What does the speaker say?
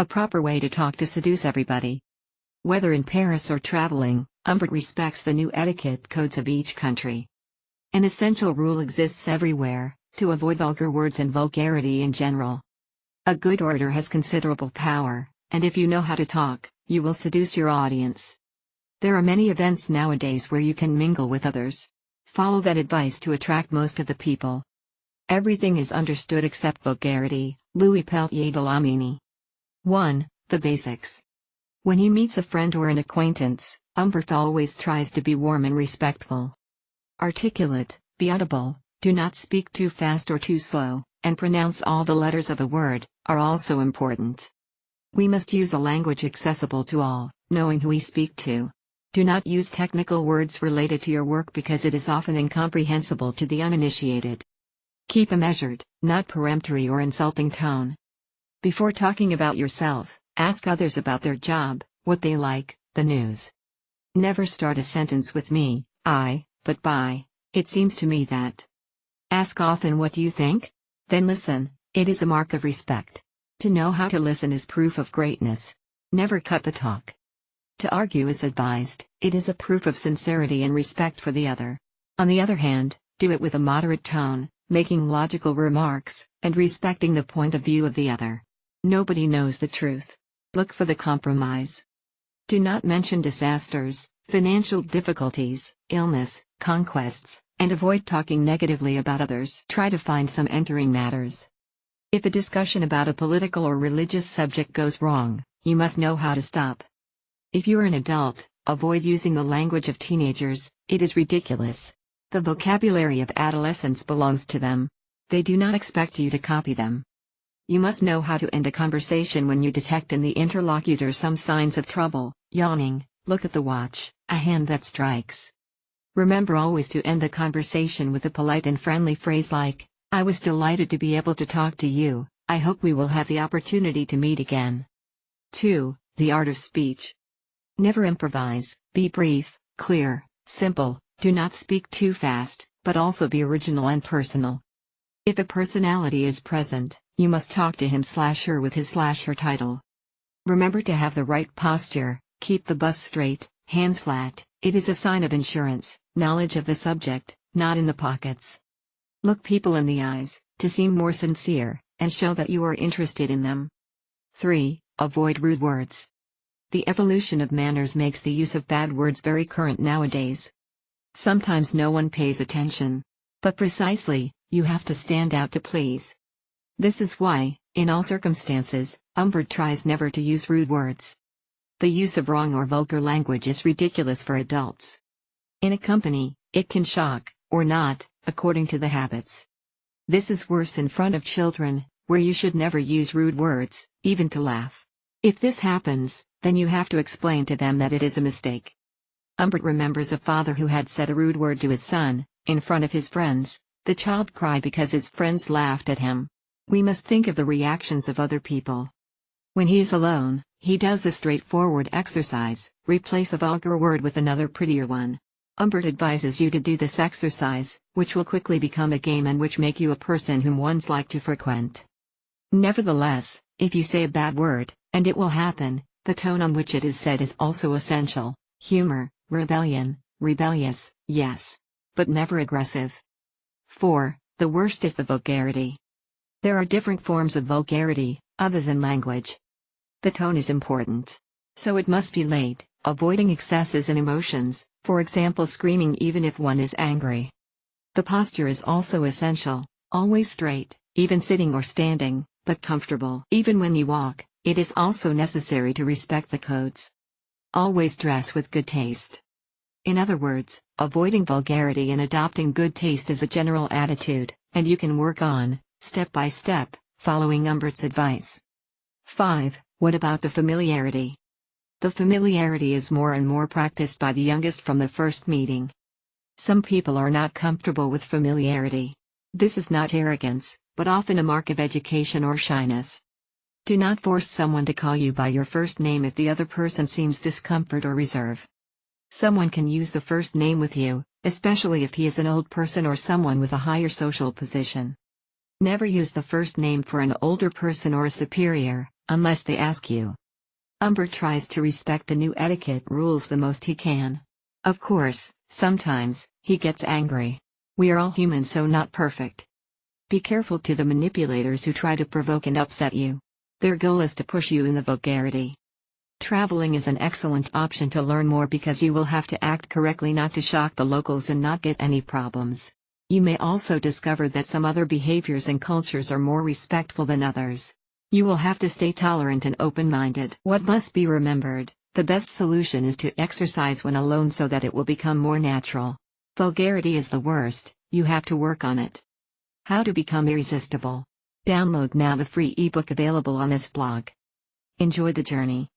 A proper way to talk to seduce everybody. Whether in Paris or traveling, Umbert respects the new etiquette codes of each country. An essential rule exists everywhere, to avoid vulgar words and vulgarity in general. A good orator has considerable power, and if you know how to talk, you will seduce your audience. There are many events nowadays where you can mingle with others. Follow that advice to attract most of the people. Everything is understood except vulgarity. Louis Peltier de Lamini. 1. The basics. When he meets a friend or an acquaintance, Umbert always tries to be warm and respectful. Articulate, be audible, do not speak too fast or too slow, and pronounce all the letters of a word, are also important. We must use a language accessible to all, knowing who we speak to. Do not use technical words related to your work because it is often incomprehensible to the uninitiated. Keep a measured, not peremptory or insulting tone. Before talking about yourself, ask others about their job, what they like, the news. Never start a sentence with me, I, but by, it seems to me that. Ask often what do you think? Then listen, it is a mark of respect. To know how to listen is proof of greatness. Never cut the talk. To argue is advised, it is a proof of sincerity and respect for the other. On the other hand, do it with a moderate tone, making logical remarks, and respecting the point of view of the other. Nobody knows the truth. Look for the compromise. Do not mention disasters, financial difficulties, illness, conquests, and avoid talking negatively about others. Try to find some entering matters. If a discussion about a political or religious subject goes wrong, you must know how to stop. If you are an adult, avoid using the language of teenagers, it is ridiculous. The vocabulary of adolescents belongs to them. They do not expect you to copy them. You must know how to end a conversation when you detect in the interlocutor some signs of trouble, yawning, look at the watch, a hand that strikes. Remember always to end the conversation with a polite and friendly phrase like, I was delighted to be able to talk to you, I hope we will have the opportunity to meet again. 2. The art of speech. Never improvise, be brief, clear, simple, do not speak too fast, but also be original and personal. If a personality is present, you must talk to him/her with his/her title. Remember to have the right posture, keep the bust straight, hands flat, it is a sign of insurance, knowledge of the subject, not in the pockets. Look people in the eyes, to seem more sincere, and show that you are interested in them. 3. Avoid rude words. The evolution of manners makes the use of bad words very current nowadays. Sometimes no one pays attention. But precisely, you have to stand out to please. This is why, in all circumstances, Umbert tries never to use rude words. The use of wrong or vulgar language is ridiculous for adults. In a company, it can shock, or not, according to the habits. This is worse in front of children, where you should never use rude words, even to laugh. If this happens, then you have to explain to them that it is a mistake. Umbert remembers a father who had said a rude word to his son, in front of his friends. The child cried because his friends laughed at him. We must think of the reactions of other people. When he is alone, he does the straightforward exercise, replace a vulgar word with another prettier one. Umbert advises you to do this exercise, which will quickly become a game and which make you a person whom ones like to frequent. Nevertheless, if you say a bad word, and it will happen, the tone on which it is said is also essential. Humor, rebellion, rebellious, yes. But never aggressive. 4. The worst is the vulgarity. There are different forms of vulgarity, other than language. The tone is important. So it must be laid, avoiding excesses and emotions, for example screaming even if one is angry. The posture is also essential, always straight, even sitting or standing, but comfortable. Even when you walk, it is also necessary to respect the codes. Always dress with good taste. In other words, avoiding vulgarity and adopting good taste is a general attitude, and you can work on, step by step, following Umbert's advice. 5. What about the familiarity? The familiarity is more and more practiced by the youngest from the first meeting. Some people are not comfortable with familiarity. This is not arrogance, but often a mark of education or shyness. Do not force someone to call you by your first name if the other person seems discomfort or reserve. Someone can use the first name with you, especially if he is an old person or someone with a higher social position. Never use the first name for an older person or a superior, unless they ask you. Umbert tries to respect the new etiquette rules the most he can. Of course, sometimes, he gets angry. We are all human, so not perfect. Be careful to the manipulators who try to provoke and upset you. Their goal is to push you in the vulgarity. Traveling is an excellent option to learn more because you will have to act correctly not to shock the locals and not get any problems. You may also discover that some other behaviors and cultures are more respectful than others. You will have to stay tolerant and open-minded. What must be remembered, the best solution is to exercise when alone so that it will become more natural. Vulgarity is the worst, you have to work on it. How to become irresistible. Download now the free ebook available on this blog. Enjoy the journey.